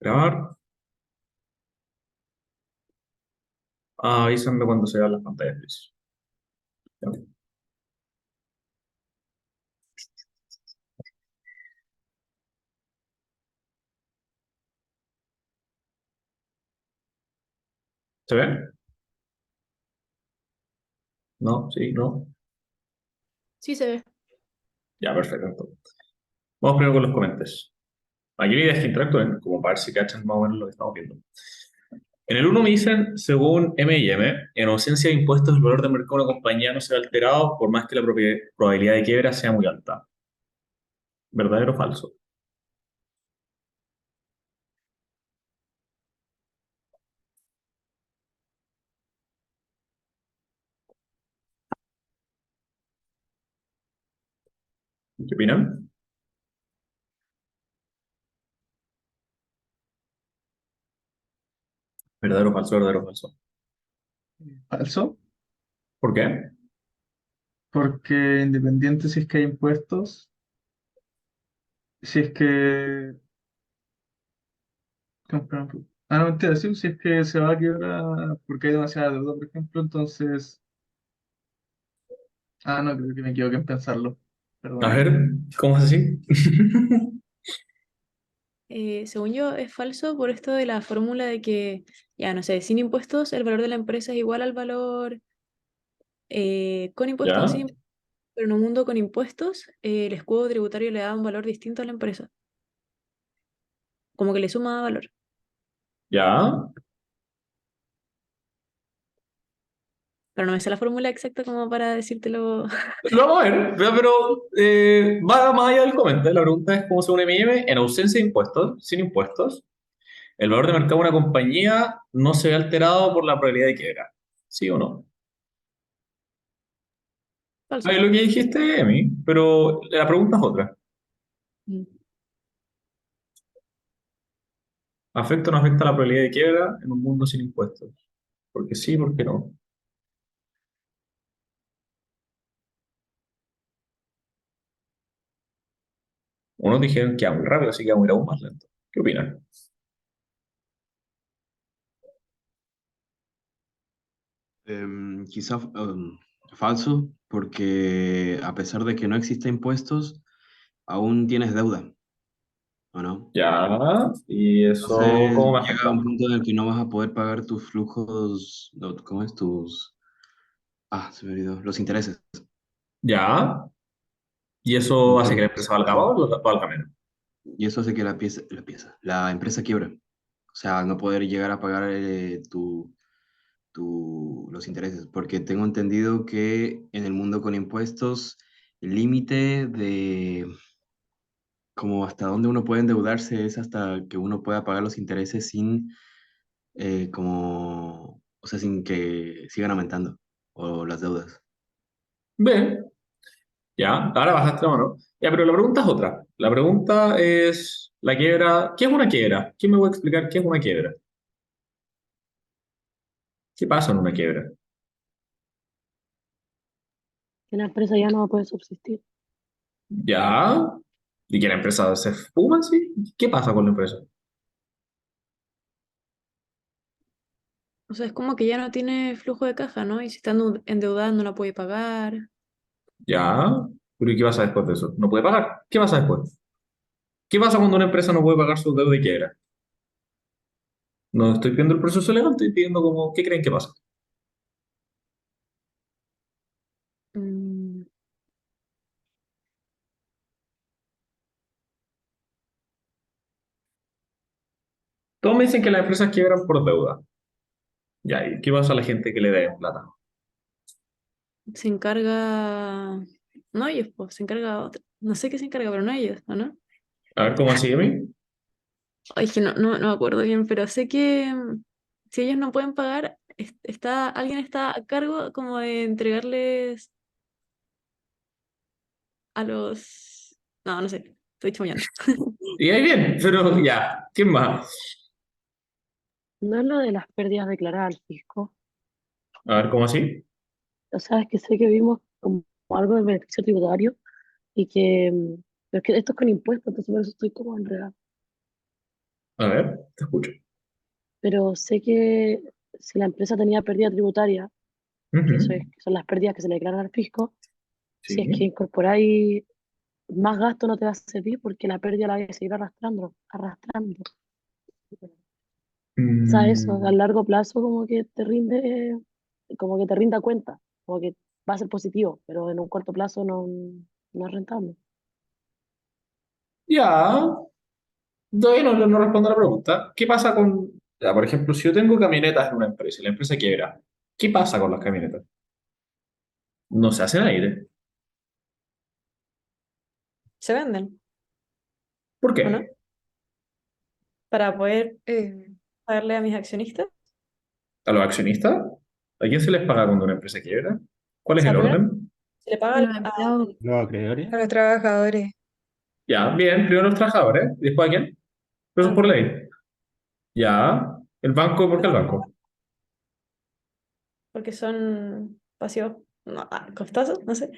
Grabar. Avísame cuando se vean las pantallas, please. Ya. ¿Se ve? ¿No? ¿Sí? ¿No? Sí se ve. Ya, perfecto. Vamos primero con los comentarios. Aquí la idea es que interactúen, como para ver si cachan más o menos lo que estamos viendo. En el uno me dicen, según M&M, en ausencia de impuestos, el valor de mercado de una compañía no se ve alterado por más que la probabilidad de quiebra sea muy alta. ¿Verdadero o falso? ¿Qué opinan? ¿Verdadero o falso? ¿Verdadero o falso? Falso, ¿Por qué? porque independiente si es que hay impuestos, si es que... no, mentira, sí, si es que se va a quiebrar porque hay demasiada deuda, por ejemplo, entonces... No, creo que me equivoqué en pensarlo. A Perdón. ver, ¿cómo es así? Según yo, es falso por esto de la fórmula de que, ya no sé, sin impuestos el valor de la empresa es igual al valor con impuestos o ¿Ya? sin impuestos, pero en un mundo con impuestos, el escudo tributario le da un valor distinto a la empresa, como que le suma valor. ¿Ya? Pero no me sé la fórmula exacta como para decírtelo. Lo vamos a ver, pero va más allá del comentario. La pregunta es cómo según M&M, en ausencia de impuestos, sin impuestos, el valor de mercado de una compañía no se ve alterado por la probabilidad de quiebra. ¿Sí o no? Falso. Es lo que dijiste, Emi, pero la pregunta es otra. Mm. ¿Afecta o no afecta la probabilidad de quiebra en un mundo sin impuestos? Porque sí, porque no. Unos dijeron que iba muy rápido, así que vamos a ir aún más lento. ¿Qué opinan? Quizá falso, porque a pesar de que no exista impuestos, aún tienes deuda, ¿o no? Ya, y eso, Entonces ¿cómo me llega afecta? un punto en el que no vas a poder pagar tus flujos, no, ¿cómo es? Se me olvidó, los intereses. Ya, y eso hace que la Entonces, empresa valga más o valga menos. y eso hace que la empresa quiebra. O sea, no poder llegar a pagar los intereses, porque tengo entendido que en el mundo con impuestos, el límite de como hasta dónde uno puede endeudarse es hasta que uno pueda pagar los intereses sin, o sea, sin que sigan aumentando, o las deudas. Bien, ya, ahora bajaste la mano. Ya, pero la pregunta es otra. La pregunta es, la quiebra, ¿qué es una quiebra? ¿Quién me puede explicar qué es una quiebra? ¿Qué pasa en una quiebra? Que la empresa ya no va a poder subsistir. Ya, y que la empresa se fuma, ¿sí? ¿Qué pasa con la empresa? O sea, es como que ya no tiene flujo de caja, ¿no? Y si está endeudada no la puede pagar. Ya, pero ¿y qué pasa después de eso? ¿No puede pagar? ¿Qué pasa después? ¿Qué pasa cuando una empresa no puede pagar su deuda y quiebra? No estoy pidiendo el proceso legal, estoy pidiendo como, ¿qué creen que pasa? Mm, Todos me dicen que las empresas quiebran por deuda. Ya, ¿y qué pasa a la gente que le debe plata? Se encarga. No ellos, pues, se encarga otro. No sé qué se encarga, pero no ellos, ¿o no? A ver, ¿cómo así, mí? Ay, es que no me acuerdo bien, pero sé que si ellos no pueden pagar, alguien está a cargo como de entregarles a los... No, no sé, estoy chamullando. Y ahí bien, pero ya, ¿quién más? No es lo de las pérdidas declaradas al fisco. A ver, ¿cómo así? O sea, es que sé que vimos como algo de beneficio tributario y que, pero es que esto es con impuestos, entonces por eso estoy como enredada. A ver. Te escucho. pero sé que si la empresa tenía pérdida tributaria, que eso Ujú. es, que son las pérdidas que se le declaran al fisco, si es que Sí. incorporáis más gasto no te va a servir porque la pérdida la vais a seguir arrastrando. O sea, eso, a Mm, largo plazo como que te rinda cuenta, como que va a ser positivo, pero en un corto plazo no es rentable. ya, todavía no respondo a la pregunta. ¿Qué pasa con, ya, por ejemplo, si yo tengo camionetas en una empresa y la empresa quiebra, ¿qué pasa con las camionetas? No se hacen aire. Se venden, ¿Por ¿o no? qué? Para poder pagarle a mis accionistas. ¿A los accionistas? ¿A quién se les paga cuando una empresa quiebra? O ¿Cuál es sea, el primero orden? se le paga A los empleados. ¿Los acreedores? a los trabajadores. Ya, bien, primero los trabajadores, ¿y después a quién? Eso es por banco, ley. Ya, el banco, ¿por qué el banco? porque son pasivos, no, costosos, no sé.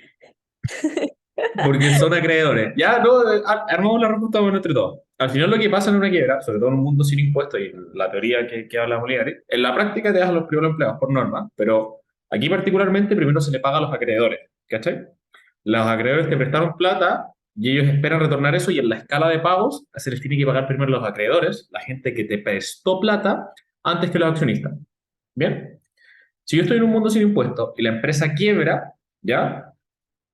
Porque son acreedores. Ya, no, armamos la respuesta bueno entre todos. Al final lo que pasa en una quiebra, sobre todo en un mundo sin impuestos y la teoría que habla Moliari, en la práctica te das a los primeros empleados por norma, pero aquí particularmente primero se le paga a los acreedores, ¿cachai? Los acreedores te prestaron plata y ellos esperan retornar eso y en la escala de pagos se les tiene que pagar primero a los acreedores, la gente que te prestó plata, antes que los accionistas. ¿Bien? Si yo estoy en un mundo sin impuestos y la empresa quiebra, ¿ya?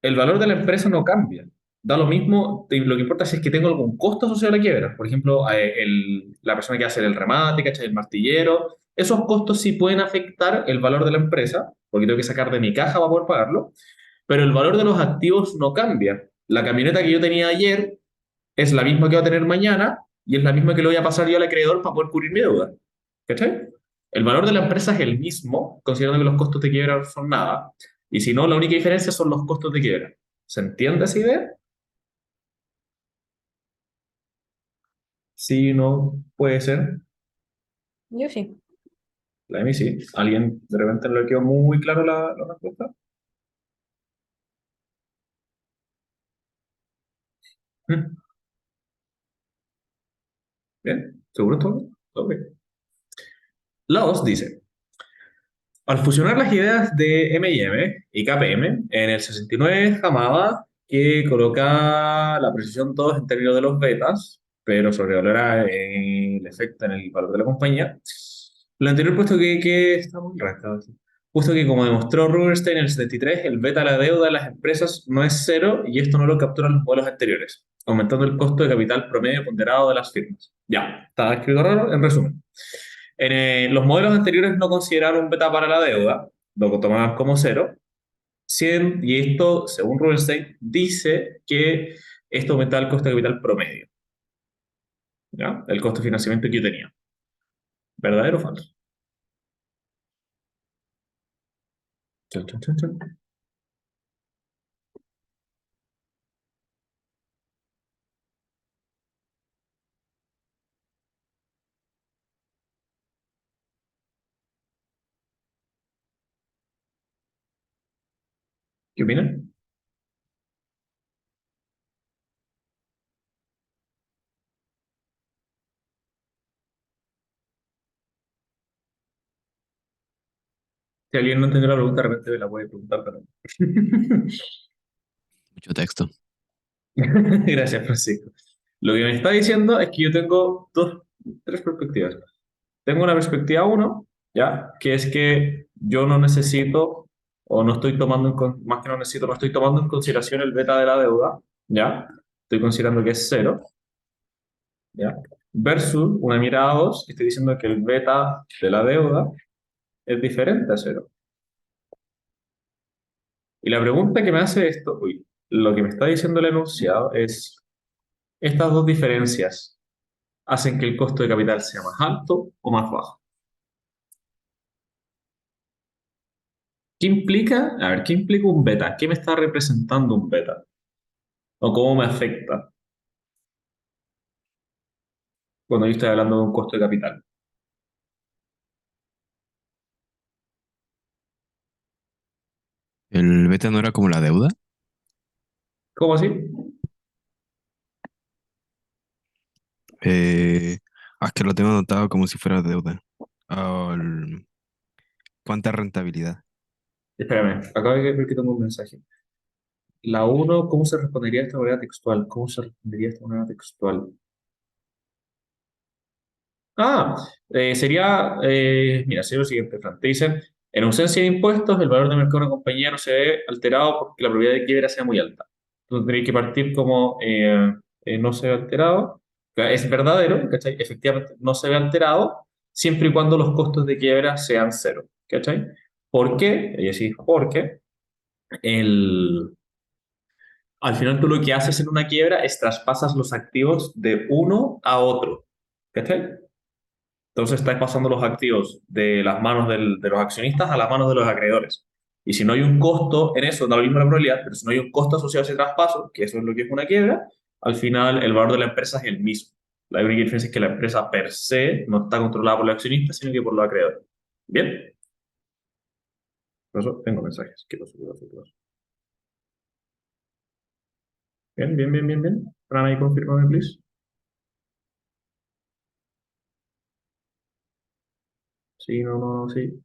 El valor de la empresa no cambia. Da lo mismo, lo que importa es que tengo algún costo asociado a la quiebra. Por ejemplo, la persona que hace el remate, ¿cachai? El martillero. Esos costos sí pueden afectar el valor de la empresa, porque tengo que sacar de mi caja para poder pagarlo, pero el valor de los activos no cambia. La camioneta que yo tenía ayer es la misma que va a tener mañana y es la misma que le voy a pasar yo al acreedor para poder cubrir mi deuda. ¿Cachai? El valor de la empresa es el mismo, considerando que los costos de quiebra son nada, y si no, la única diferencia son los costos de quiebra. ¿Se entiende esa idea? Sí, no, puede ser. Yo sí. La Emi sí. ¿Alguien de repente no le quedó muy claro la respuesta? Mm, Bien, ¿seguro todo? Ok. Laos dice, al fusionar las ideas de M&M y KPM, en el 69 Hamada, que coloca la precisión todos en términos de los betas, pero sobrevalora el efecto en el valor de la compañía. Lo anterior, puesto que está muy recto, puesto que como demostró Rubinstein en el 73, el beta a la deuda de las empresas no es cero y esto no lo capturan los modelos anteriores, aumentando el costo de capital promedio ponderado de las firmas. Ya, está escrito raro, en resumen. Los modelos anteriores no consideraron un beta para la deuda, lo tomaban como cero, y esto, según Rubinstein, dice que esto aumenta el costo de capital promedio, ¿ya? El costo de financiamiento que yo tenía. ¿Verdadero o falso? Chun, chun, chun, chun. ¿Qué opinan? Si alguien no entendió la pregunta, de repente me la puede preguntar, pero... Mucho texto. Gracias, Francisco. Lo que me está diciendo es que yo tengo tres perspectivas. Tengo una perspectiva uno, ¿ya? Que es que yo no necesito, o no estoy tomando, más que no necesito, no estoy tomando en consideración el beta de la deuda, ¿ya? Estoy considerando que es cero, ¿ya? Versus una mirada dos, que estoy diciendo que el beta de la deuda es diferente a cero. Y la pregunta que me hace esto, lo que me está diciendo el enunciado es, estas dos diferencias hacen que el costo de capital sea más alto o más bajo. ¿Qué implica? A ver, ¿qué implica un beta? ¿Qué me está representando un beta? ¿O cómo me afecta cuando yo estoy hablando de un costo de capital? ¿El beta no era como la deuda? ¿Cómo así? Eh, Es que lo tengo anotado como si fuera deuda. O ¿cuánta rentabilidad? Espérame, acabo de ver que tengo un mensaje. La uno, ¿cómo se respondería a esta manera textual? ¿Cómo se respondería a esta manera textual? Mira, sería lo siguiente, Fran. Te dicen, en ausencia de impuestos, el valor de mercado de una compañía no se ve alterado porque la probabilidad de quiebra sea muy alta. Entonces tendréis que partir como no se ve alterado. Es verdadero, ¿cachai? Efectivamente, no se ve alterado siempre y cuando los costos de quiebra sean cero, ¿cachai? ¿Por qué? Y así, porque el, al final tú lo que haces en una quiebra es traspasas los activos de uno a otro, ¿cachai? Entonces estás pasando los activos de las manos de los accionistas a las manos de los acreedores. Y si no hay un costo en eso, da lo mismo la probabilidad, pero si no hay un costo asociado a ese traspaso, que eso es lo que es una quiebra, al final el valor de la empresa es el mismo. La única diferencia es que la empresa per se no está controlada por los accionistas, sino que por los acreedores. ¿Bien? Por eso tengo mensajes. ¿Qué pasó? ¿Qué pasó? ¿Qué pasó? Bien, bien, bien, bien, bien. Fran, ahí confírmame, please. Sí, no, no, no, sí.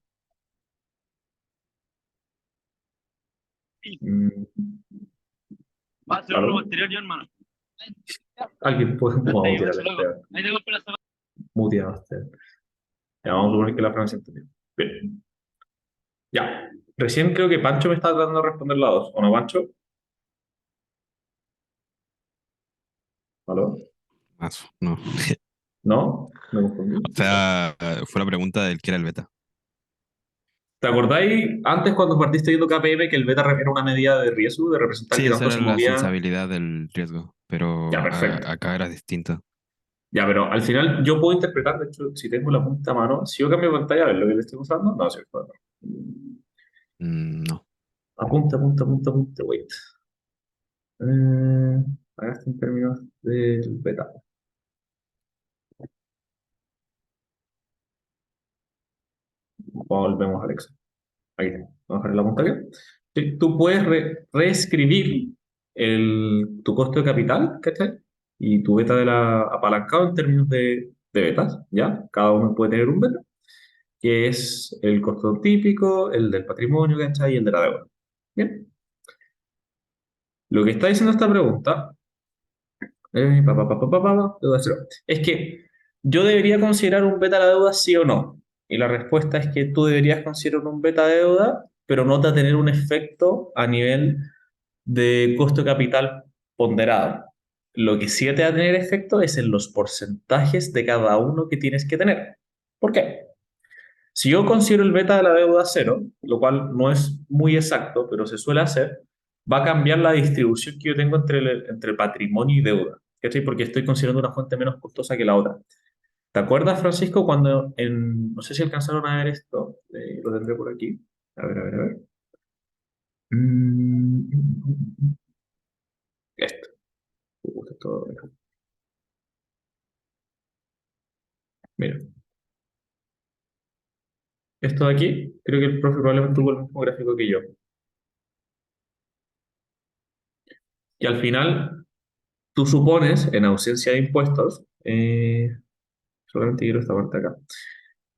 Mm, Va a hacer ¿aló? un posterior yo, hermano. Alguien puede mutear a Ahí Esteban. tengo el pedazo. Mutear a Esteban. Ya, vamos a suponer que la Francia entendió. Bien. Ya. Recién creo que Pancho me está tratando de responder la dos. ¿O no, Pancho? ¿Aló? Más, no. ¿No? Me confundí. O sea, fue la pregunta del que era el beta. ¿Te acordáis antes cuando partiste viendo KPM que el beta era una medida de riesgo, de representar Sí, que esa tanto era se la movía? sensibilidad del riesgo, Ya, pero perfecto. acá era distinto. Ya, pero al final yo puedo interpretar, de hecho, si tengo la punta a mano, si yo cambio de pantalla, a ver lo que le estoy usando, no, cierto. No. Apunta, apunta, apunta, apunta, wait. Eh, Acá está en términos del beta. Volvemos al Excel. Ahí está. Vamos a dejar la punta aquí. Sí, tú puedes reescribir tu costo de capital, ¿cachai? Y tu beta de la apalancado en términos de betas, ¿ya? Cada uno puede tener un beta, que es el costo típico, el del patrimonio, ¿cachai? Y el de la deuda. Bien. Lo que está diciendo esta pregunta, deuda cero, es que yo debería considerar un beta a la deuda, sí o no. Y la respuesta es que tú deberías considerar un beta de deuda, pero no te va a tener un efecto a nivel de costo de capital ponderado. Lo que sí te va a tener efecto es en los porcentajes de cada uno que tienes que tener. ¿Por qué? Si yo considero el beta de la deuda cero, lo cual no es muy exacto, pero se suele hacer, va a cambiar la distribución que yo tengo entre patrimonio y deuda. ¿Cachai? Porque estoy considerando una fuente menos costosa que la otra. ¿Te acuerdas, Francisco, cuando no sé si alcanzaron a ver esto, lo tendré por aquí. A ver, a ver, a ver. Esto. Esto. Mira, esto de aquí, creo que el profe probablemente tuvo el mismo gráfico que yo. Y al final, tú supones, en ausencia de impuestos, solamente quiero esta parte acá,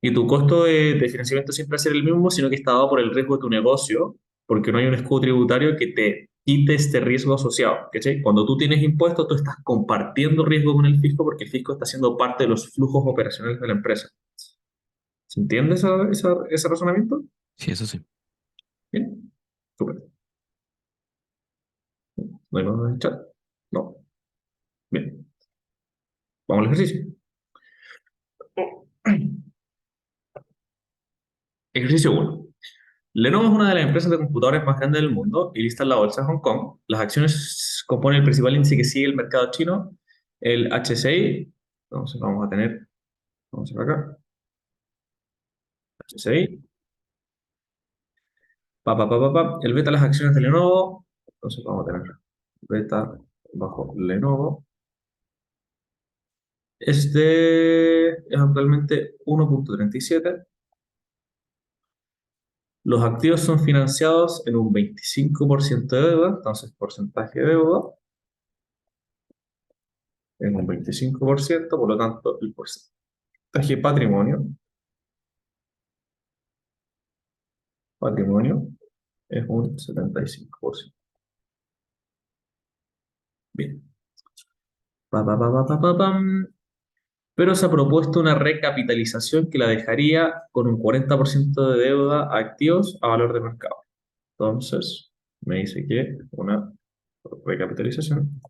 y tu costo de financiamiento siempre va a ser el mismo, sino que está dado por el riesgo de tu negocio, porque no hay un escudo tributario que te quite este riesgo asociado. ¿Cachai? Cuando tú tienes impuestos, tú estás compartiendo riesgo con el fisco porque el fisco está siendo parte de los flujos operacionales de la empresa. ¿Se entiende ese razonamiento? Sí, eso sí. Bien, súper. ¿No hay más en el chat? No. Bien, vamos al ejercicio. Ejercicio 1. Lenovo es una de las empresas de computadores más grandes del mundo y lista en la bolsa de Hong Kong. Las acciones componen el principal índice que sigue el mercado chino, el HCI. Entonces vamos a ver acá, HCI. El beta de las acciones de Lenovo. Entonces vamos a tener beta bajo Lenovo. Es actualmente 1,37. Los activos son financiados en un 25% de deuda, entonces porcentaje de deuda en un 25%, por lo tanto porcentaje de patrimonio. Patrimonio es un 75%. Bien. Pam. Pero se ha propuesto una recapitalización que la dejaría con un 40% de deuda a activos a valor de mercado. Entonces, me dice que una recapitalización,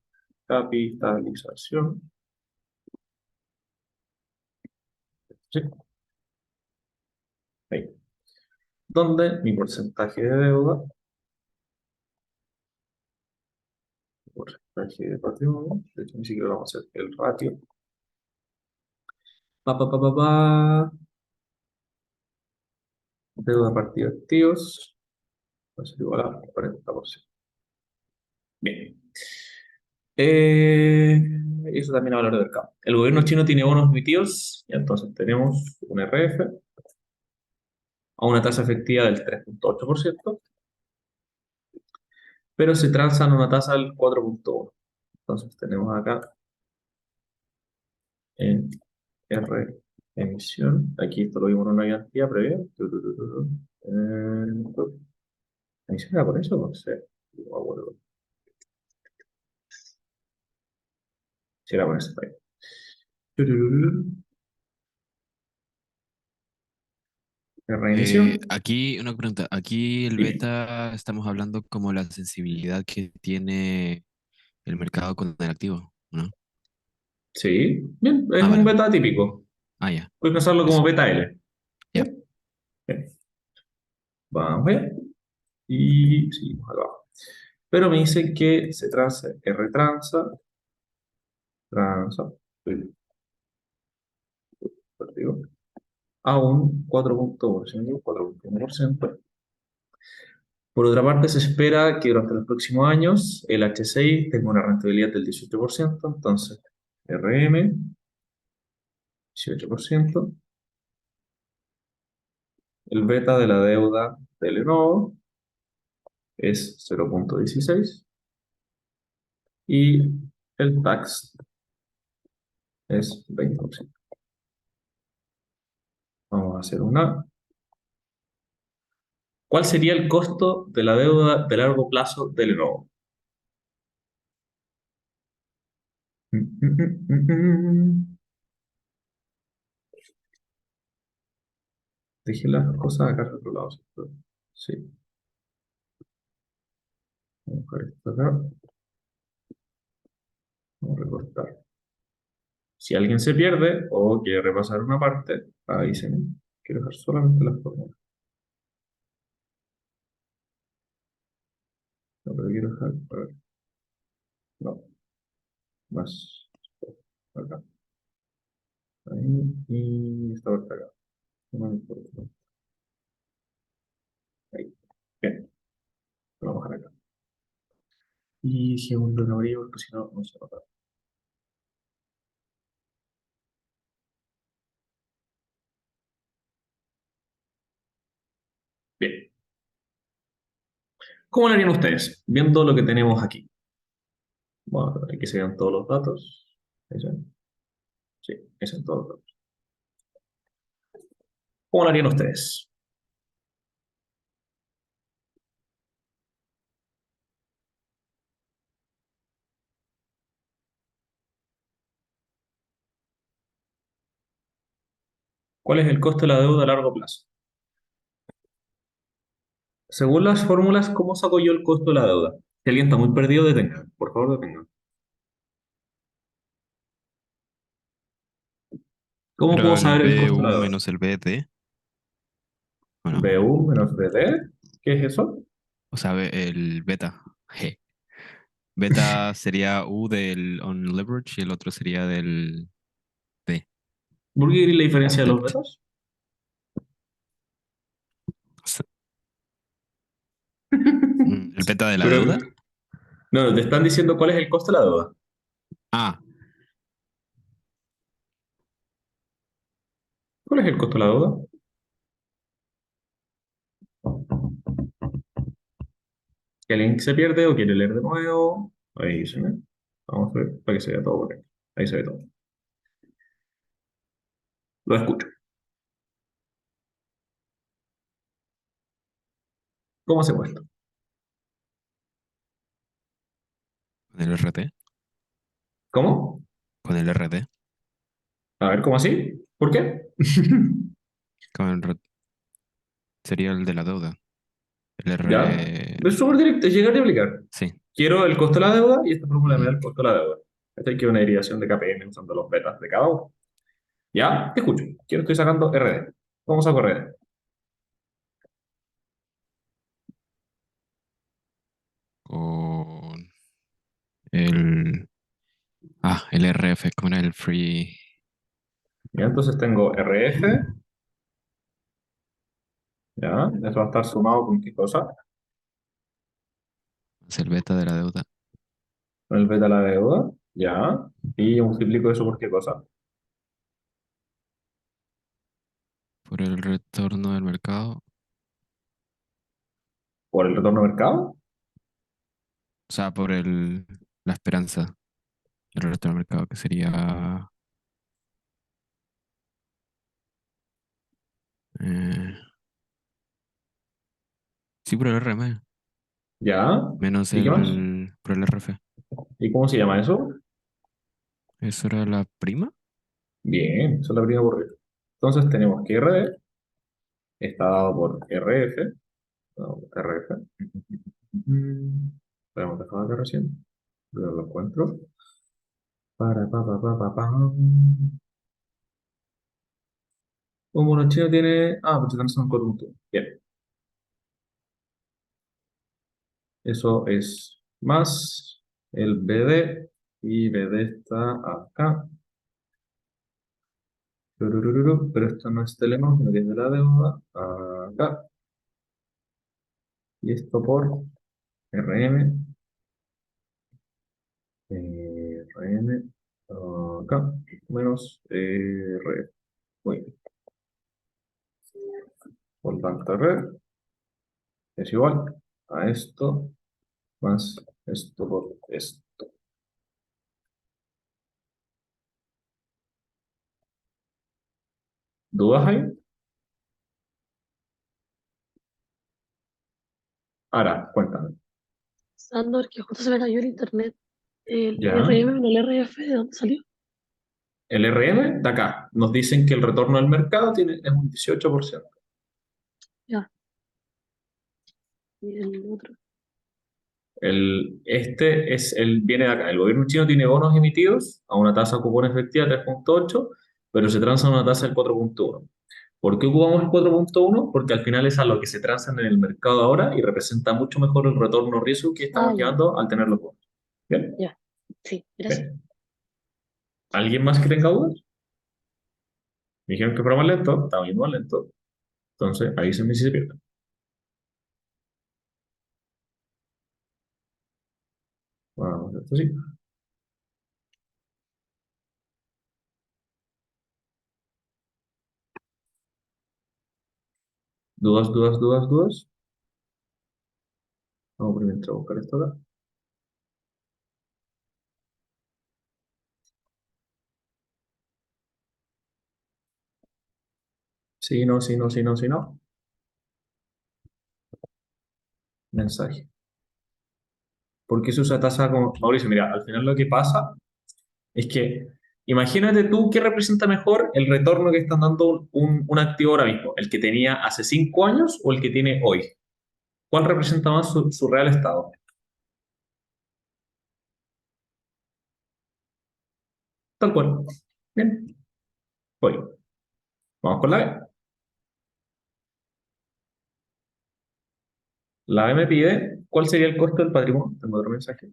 capitalización, ¿sí? Ahí. Donde mi porcentaje de deuda, porcentaje de patrimonio, de hecho ni siquiera vamos a hacer el ratio. Pa, pa, pa, pa, pa. Deuda partida de activos, va a ser igual a 40%. Bien. Eh, Eso también a valor de mercado. El gobierno chino tiene bonos emitidos, y entonces tenemos un RF a una tasa efectiva del 3,8%, pero se transan a una tasa del 4,1%. Entonces tenemos acá en R emisión, aquí esto lo vimos en una garantía previa. ¿Emisión era por eso? No sé, no me acuerdo. Si era por eso. R emisión. Aquí una pregunta. Aquí el Dime. beta estamos hablando como la sensibilidad que tiene el mercado con el activo, ¿no? Sí, bien, es Ah, un vale. beta típico. Ah, ya. Puedes pensarlo como Eso. beta L. Ya. Bien, bien. Vamos allá. Y seguimos acá abajo. Pero me dicen que se transa, R transa, uy, perdido, a un 4,1%, 4,1%. Por otra parte, se espera que durante los próximos años el H6 tenga una rentabilidad del 18%, entonces RM, 18%, el beta de la deuda de Lenovo es 0,16 y el tax es 20%. Vamos a hacer una. ¿Cuál sería el costo de la deuda de largo plazo de Lenovo? Dejé las cosas acá al otro lado, ¿cierto? Sí. Vamos a buscar esto acá. Vamos a recortar. Si alguien se pierde o quiere repasar una parte, avísenme. Quiero dejar solamente las fórmulas. No, pero quiero dejar. A ver. No. Más. Acá. Ahí. Y esta parte acá. No me importa. Ahí. Bien. Lo vamos a dejar acá. Y segundo no abrí porque si no, no se nota. Bien. ¿Cómo lo harían ustedes? Viendo lo que tenemos aquí. Bueno, aquí se vean todos los datos. Ahí se ven. Sí, ahí se ven todos los datos. ¿Cómo lo harían ustedes? ¿Cuál es el costo de la deuda a largo plazo? Según las fórmulas, ¿cómo saco yo el costo de la deuda? Si alguien está muy perdido, detenga. Por favor, detenga. ¿Cómo puedo Pero el saber el costo de la BU deuda? menos el BT, bueno, BU menos BD. ¿Qué es eso? o sea, el beta. G. Beta sería U del on leverage y el otro sería del B, ¿Por qué queréis la diferencia de los debt. betas? S- ¿El beta de la Pero, deuda? no, te están diciendo cuál es el costo de la deuda. Ah, ¿Cuál es el costo de la deuda? Si alguien se pierde o quiere leer de nuevo, ahí se ve. Vamos a ver para que se vea todo por ahí. Ahí se ve todo. Lo escucho. ¿Cómo se muestra? Con el RT. ¿Cómo? Con el RT. A ver, ¿cómo así? ¿Por qué? Con el sería el de la deuda. El Ya. R. Es súper directo, es llegar y aplicar. Sí. Quiero el costo de la deuda y esta fórmula me da Mm. el costo de la deuda. Esta hay que una derivación de KPM usando los betas de cada uno. Ya, te escucho. Quiero, estoy sacando RD. ¿Cómo saco RD? Con el. Ah, el RF, como era el free. Ya, entonces tengo RF. Ya, eso va a estar sumado con qué cosa. Es el beta de la deuda. Con el beta de la deuda. Ya. Y yo multiplico eso por qué cosa. Por el retorno del mercado. Por el retorno al mercado. O sea, por la esperanza. El retorno del mercado, que sería. eh, sí, por el RM. Ya. Menos ¿Y qué más? por el RF. ¿Y cómo se llama eso? ¿Eso era la prima? Bien, eso es la primera por entonces tenemos que RD está dado por RF. No, RF. Esperamos dejar acá recién. Pero lo encuentro. Para, pa. Un mono chino tiene. Ah, pues están son 4 puntos. Bien. Eso es más el BD. Y BD está acá. Tururururu, pero esto no es Telenor, sino que es de la deuda. Acá. Y esto por RM. RM. Acá. Menos R. Muy bien. Por tanto, R es igual a esto más esto por esto. ¿Dudas ahí? Ahora, cuéntame. Sandor, que justo se me cayó el internet. El ¿Ya? RM en el RF, ¿de dónde salió? El RM de acá. Nos dicen que el retorno al mercado es un 18%. Ya. Y el otro. Viene de acá. El gobierno chino tiene bonos emitidos a una tasa cupón efectiva de 3,8, pero se transan a una tasa del 4,1. ¿Por qué ocupamos el 4,1? Porque al final es a lo que se transan en el mercado ahora y representa mucho mejor el retorno riesgo que Ah, estamos ya, llevando al tener los bonos. ¿Bien? ya. Sí, gracias. Bien. ¿Alguien más que tenga dudas? Me dijeron que fuera más lento, estaba yendo más lento. Entonces, avísenme si se pierden. Vamos, esto sí. ¿Dudas, dudas, dudas, dudas? Vamos primero a buscar esto acá. Sí, no, sí, no, sí, no, sí, no. Mensaje. ¿Por qué se usa tasa como Mauricio? Mira, al final lo que pasa es que imagínate tú qué representa mejor el retorno que están dando un activo ahora mismo, el que tenía hace 5 años o el que tiene hoy. ¿Cuál representa más su real estado? Tal cual. Bien, voy. Vamos con la B. La B me pide cuál sería el costo del patrimonio. Tengo otro mensaje.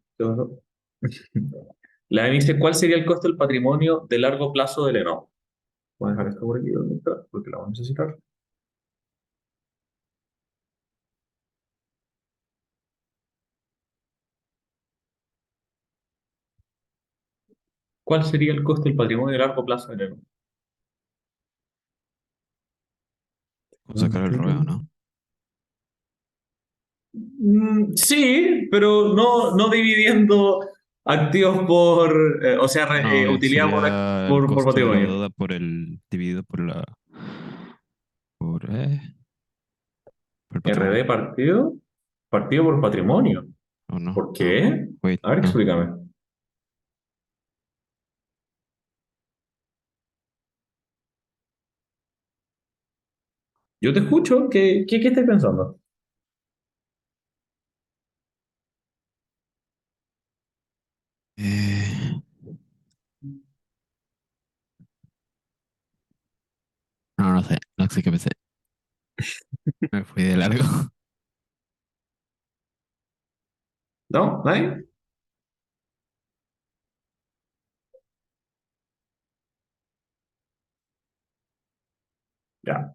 La B me dice cuál sería el costo del patrimonio de largo plazo del Lenovo. Voy a dejar esto por aquí donde está, porque la voy a necesitar. ¿Cuál sería el costo del patrimonio de largo plazo del Lenovo? Como sacar el ROE, ¿o no? Sí, pero no dividiendo. Activos por, o sea, No, utilidad sería el por costo de la patrimonio. deuda por el dividido por, eh, por el RD patrimonio. partido, partido por patrimonio. ¿O no? ¿Por No. qué? Wait, A ver, no. explícame. Yo te escucho. ¿Qué estás pensando? Eh, no, no sé. No sé qué pensé. Me fui de largo. ¿No? ¿Nadie? Ya.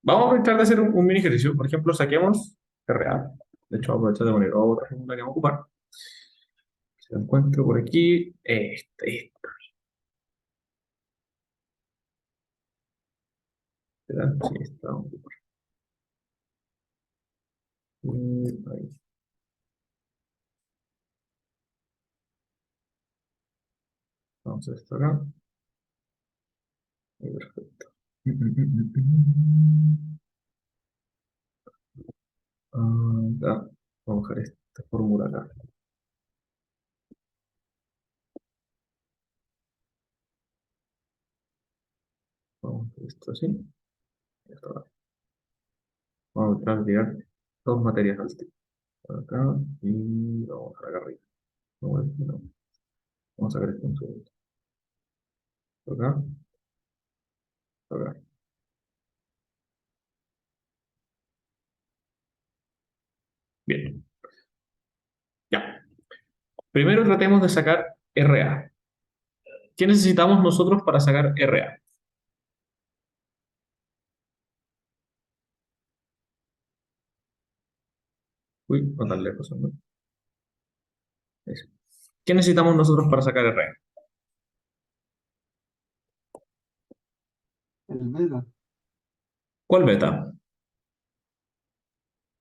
Vamos a intentar de hacer un mini ejercicio. Por ejemplo, saquemos RA. De hecho, voy a aprovechar de poner otra fórmula que vamos a ocupar. Si la encuentro por aquí, esta. ¿Verdad? Sí, esta vamos a ocupar. Ahí. Vamos a hacer esto acá. Ahí, perfecto. Ya. Vamos a dejar esta fórmula acá. Vamos a hacer esto así. Y esto acá. Vamos a tratar de tirar dos materias al tiro. Acá y vamos a dejar acá arriba. No, no. Vamos a sacar esto un segundo. Acá, acá. Bien. Ya. Primero tratemos de sacar RA. ¿Qué necesitamos nosotros para sacar RA? Uy, no tan lejos, ¿no? Eso. ¿Qué necesitamos nosotros para sacar RA? El beta, ¿Cuál beta?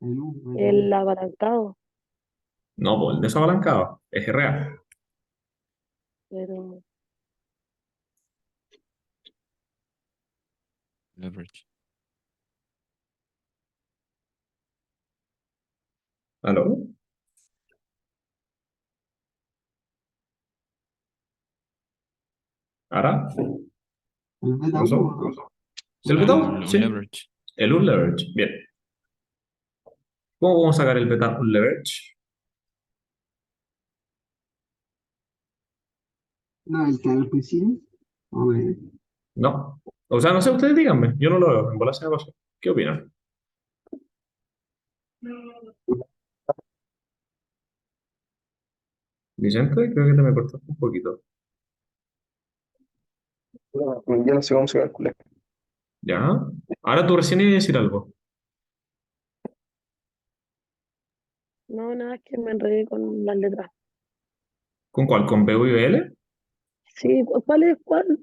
el U, El apalancado, No, pues el desabalancado. Es RA. pero Leverage. ¿Aló? ¿Ara? el ¿Qué beta pasó? U, ¿Qué ¿no? pasó? ¿Es el beta U? Un Sí. leverage. El unleverage. Bien. ¿Cómo vamos a sacar el beta unleverage? No, el que al principio. A ver. No. O sea, no sé, ustedes díganme. Yo no lo veo. En bola se me pasó. ¿Qué opinan? Vicente, creo que te me cortaste un poquito. Yo no sé cómo se calcula. ¿Ya? Ahora tú recién ibas a decir algo. no, nada, es que me enredé con las letras. ¿Con cuál? ¿Con BU y BL? Sí, ¿cuál es cuál?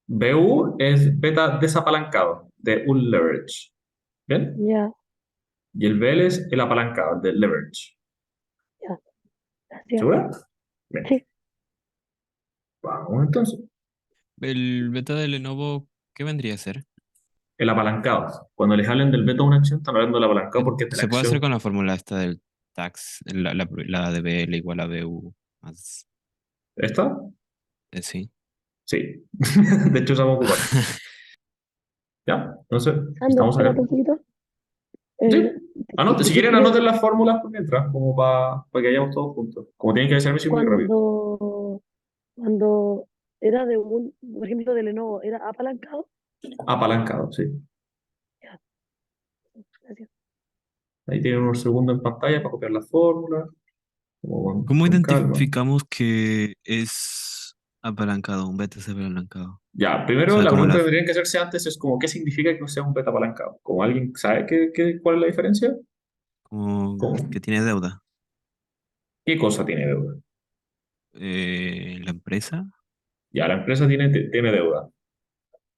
BU es beta desapalancado, de un leverage. ¿Bien? Ya, Y el BL es el apalancado, de leverage. ya, gracias. ¿Segura? Bien. Sí, Vamos entonces. El beta de Lenovo, ¿qué vendría a ser? El apalancado. Cuando les hablen del beta de una acción, están hablando del apalancado porque es de la Se puede hacer acción. con la fórmula esta del tax, la de BL igual a BU más ¿Esta? sí. Sí. De hecho, se va a ocupar. ¿Ya? Entonces, Sandra, estamos acá. espérate un poquito. Sí. Eh, Anote, si quieren, dijiste que anoten las fórmulas por mientras, como para que hayamos todos juntos. Como tienen que avisarme si es muy rápido. cuando era de un, por ejemplo, de Lenovo, ¿era apalancado? Apalancado, sí. Ya, gracias. Ahí tienen unos segundos en pantalla para copiar las fórmulas, como ¿Cómo con calma. identificamos que es apalancado, un beta es apalancado? Ya, O primero sea, la como pregunta la, que tendrían que hacerse antes es como, ¿qué significa que sea un beta apalancado? ¿Como alguien sabe cuál es la diferencia? como ¿Cómo? que tiene deuda. ¿Qué cosa tiene deuda? La empresa, Ya, la empresa tiene deuda.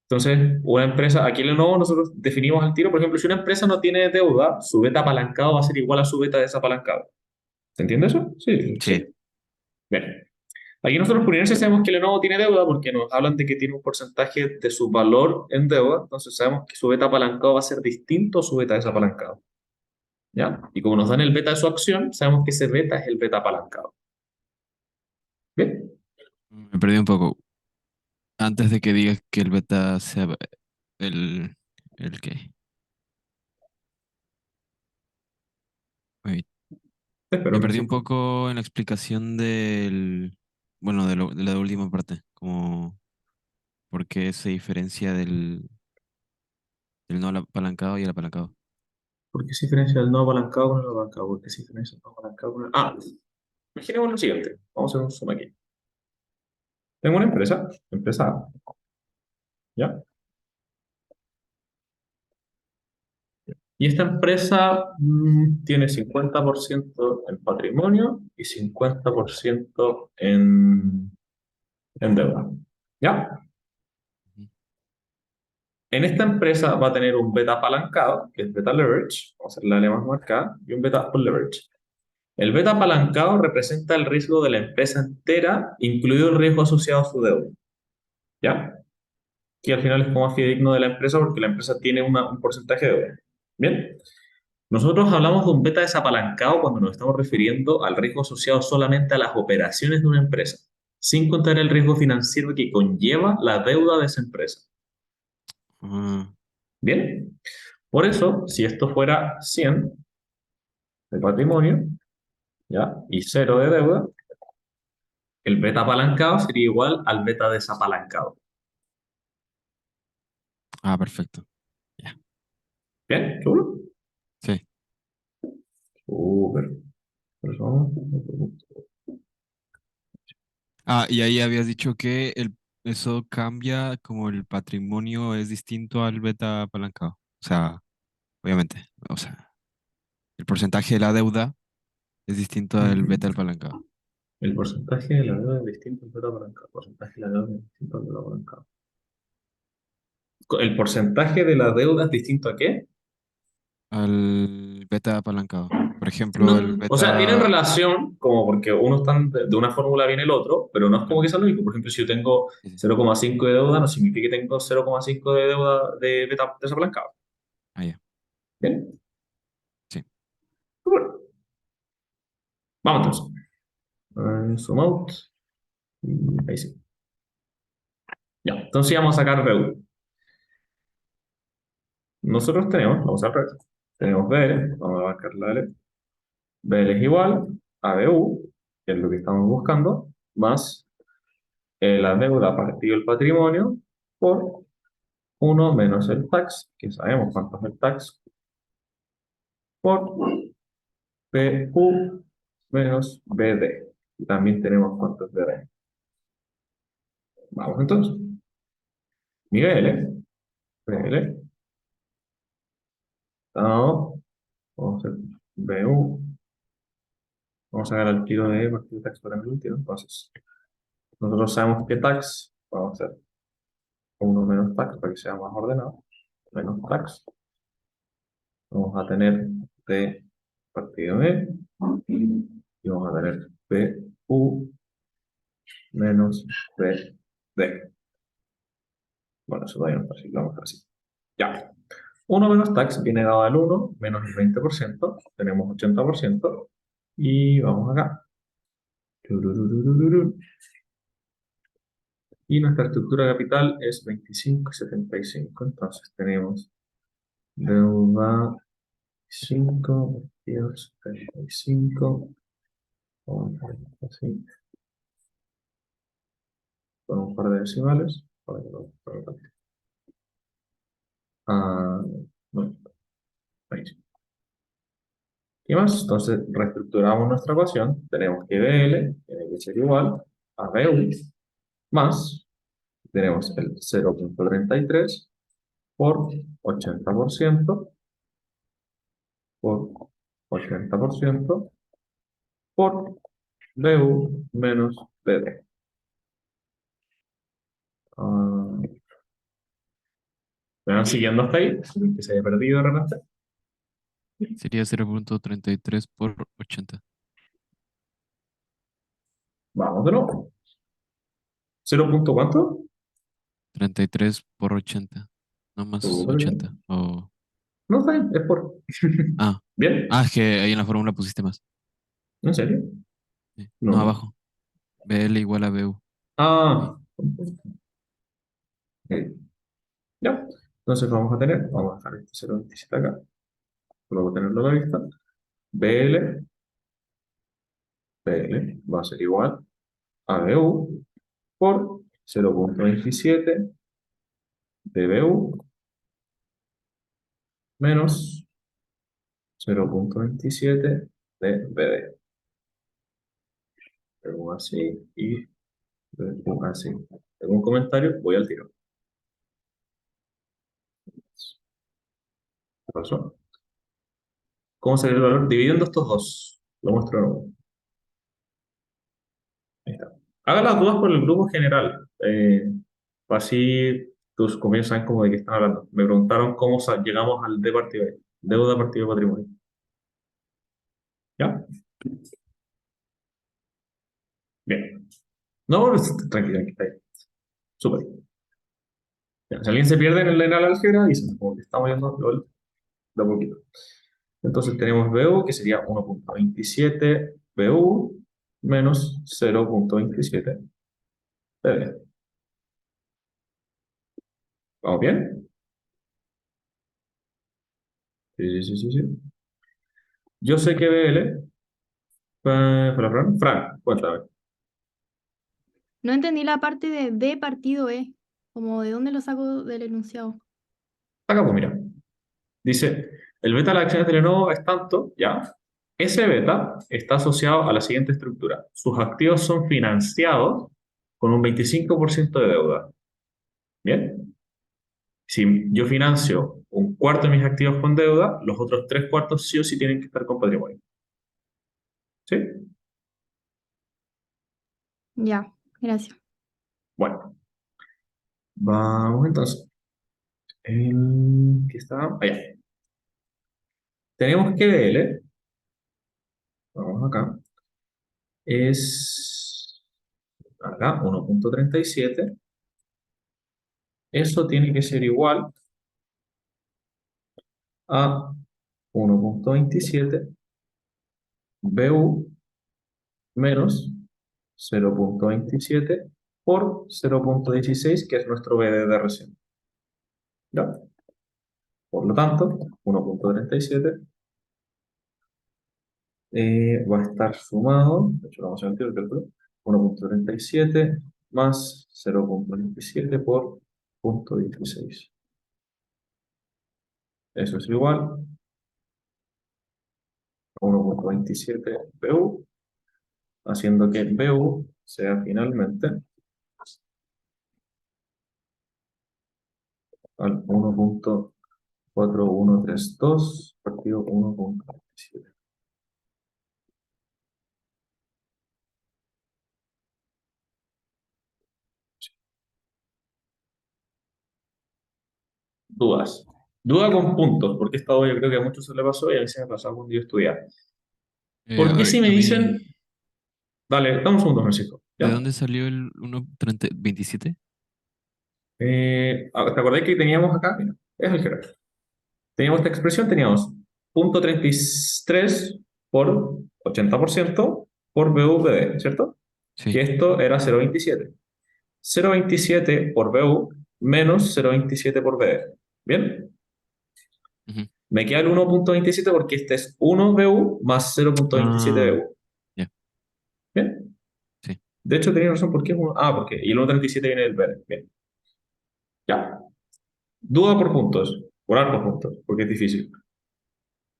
Entonces, una empresa, aquí en Lenovo nosotros definimos al tiro, por ejemplo, si una empresa no tiene deuda, su beta apalancado va a ser igual a su beta desapalancado. ¿Se entiende eso? Sí, Sí. sí. Bien. Aquí nosotros por inercia sabemos que Lenovo tiene deuda porque nos hablan de que tiene un porcentaje de su valor en deuda, entonces sabemos que su beta apalancado va a ser distinto a su beta desapalancado. ¿Ya? Y como nos dan el beta de su acción, sabemos que ese beta es el beta apalancado. ¿Bien? Me perdí un poco. Antes de que digas que el beta sea el, el qué. Wait. Espero Me que perdí sí. un poco en la explicación del, bueno, de la última parte, como por qué se diferencia del no apalancado y el apalancado. ¿Por qué se diferencia el no apalancado con el apalancado? ¿Por qué se diferencia el no apalancado con el... Ah, imaginemos lo siguiente. Vamos a hacer un zoom aquí. Tengo una empresa A, ¿ya? Y esta empresa tiene 50% en patrimonio y 50% en deuda. ¿Ya? Ujú. En esta empresa va a tener un beta apalancado, que es beta leverage, vamos a hacer la L más marcada, y un beta full leverage. El beta apalancado representa el riesgo de la empresa entera, incluido el riesgo asociado a su deuda. ¿Ya? Que al final es como más fidedigno de la empresa porque la empresa tiene un porcentaje de deuda. ¿Bien? Nosotros hablamos de un beta desapalancado cuando nos estamos refiriendo al riesgo asociado solamente a las operaciones de una empresa, sin contar el riesgo financiero que conlleva la deuda de esa empresa. Ah, ¿Bien? Por eso, si esto fuera 100 de patrimonio, ¿ya? Y 0 de deuda, el beta apalancado sería igual al beta desapalancado. perfecto. Ya. ¿Bien? ¿Qué bueno? Sí. Súper. Persona. Y ahí habías dicho que eso cambia como el patrimonio es distinto al beta apalancado. O sea, obviamente. O sea, el porcentaje de la deuda es distinto al beta Ujú. apalancado. El porcentaje de la deuda es distinto al beta apalancado. El porcentaje de la deuda es distinto al beta apalancado. ¿El porcentaje de la deuda es distinto a qué? Al beta apalancado. Por ejemplo, el No, o sea, tienen beta... relación, como porque uno está de una fórmula viene el otro, pero no es como Claro, que sea lo mismo. Por ejemplo, si yo tengo sí, sí. 0,5 de deuda, no significa que tengo 0,5 de deuda de beta desapalancado. Ya. ¿Bien? Sí. Bueno, vamos entonces. Zoom out. Ahí sí. Ya, entonces vamos a sacar BU. Nosotros tenemos, vamos al revés, tenemos BL, vamos a marcar la L. BL es igual a BU, que es lo que estamos buscando, más la deuda partido el patrimonio por 1 menos el tax, que sabemos cuánto es el tax, por BU menos BD. Y también tenemos cuánto es BD. Vamos entonces. Mi BL, BL, vamos a hacer BU, vamos a sacar el tiro de partido tax para el último. Entonces, nosotros sabemos que tax, vamos a hacer 1 menos tax para que sea más ordenado, menos tax. Vamos a tener P partido E y vamos a tener PU menos PD. Bueno, eso todavía no está así, lo vamos a dejar así. Ya. 1 menos tax viene dado al 1 menos el 20%, tenemos 80% y vamos acá. Tururururururu. Y nuestra estructura capital es 25 y 75, entonces tenemos deuda 5, 22, 75, vamos a ver así, con un par de decimales, para que para que- bueno, ahí sí. ¿Y más? Entonces reestructuramos nuestra ecuación, tenemos que BL tiene que ser igual a BU más, tenemos el 0,33 por 80% por 80% por BU menos BD. Ah, ¿Me van siguiendo hasta ahí? Que se haya perdido de repente. Sería 0,33 por 80. Vamos de nuevo. ¿0 punto cuánto? 33 por 80. No más Súper bien. 80. O... No está bien, es por. Ah, ¿Bien? es que ahí en la fórmula pusiste más. ¿En serio? Sí. No, No. abajo. BL igual a BU. Ahí. Ah, ok. Ya. Entonces vamos a dejar este 0.27 acá. Luego tenerlo a la vista. BL, BL va a ser igual a BU por 0.27 de BU menos 0.27 de BD. Luego así y luego así. ¿Algún comentario? Voy al tiro. ¿Qué pasó? ¿Cómo sería el valor? Dividiendo estos dos. Lo muestro de nuevo. Ahí está. Haga las dudas por el grupo general. Así tus compañeros saben cómo de qué están hablando. Me preguntaron cómo llegamos al D partido E. Deuda partido patrimonio. ¿Ya? Bien. No, tranquilo, está ahí. Súper. Ya, si alguien se pierde en el álgebra, dicen como que estamos yendo de a poquito. Entonces tenemos BU, que sería 1.27 BU menos 0.27 BD. ¿Vamos bien? Sí, sí, sí, sí, sí. Yo sé que BL, Fran, cuéntame. No entendí la parte de D partido E, como de dónde lo saco del enunciado. Acá, pues mira. Dice, el beta de las acciones de Lenovo es tanto, ya. Ese beta está asociado a la siguiente estructura. Sus activos son financiados con un 25% de deuda. Bien. Si yo financio un cuarto de mis activos con deuda, los otros tres cuartos sí o sí tienen que estar con patrimonio. ¿Sí? Ya, gracias. Bueno, vamos entonces. ¿Qué está? Allá. Tenemos que DL, vamos acá, es acá 1.37. Eso tiene que ser igual a 1.27 BU menos 0.27 por 0.16, que es nuestro BD de recién. ¿Ya? Por lo tanto, 1.37 va a estar sumado, de hecho lo vamos a hacer el cálculo, 1.37 más 0.27 por 0.16. Eso es igual a 1.27 BU, haciendo que BU sea finalmente al 1.4132 partido 1.27. Dudas. Duda con puntos, porque esta yo creo que a muchos se le pasó y a mí se me pasó algún día estudiar. ¿Por qué si me A dicen, mí, dale, dame un segundo, Francisco, ¿de ¿ya? dónde salió el 1.30 27? ¿Te acordás que teníamos acá? Mira, es álgebra. Teníamos esta expresión, teníamos 0.33 por 80% por BU/BD, ¿cierto? Que Sí. esto era 0.27. 0.27 por BU menos 0.27 por BD. ¿Bien? Ujú. Me queda el 1.27 porque este es 1 BU más 0.27 Ah, BU. ya, ¿Bien? sí. De hecho, tenía razón, ¿por qué? Porque y el 1.37 viene del BD. Bien. Ya. Duda por puntos. Por por puntos, porque es difícil.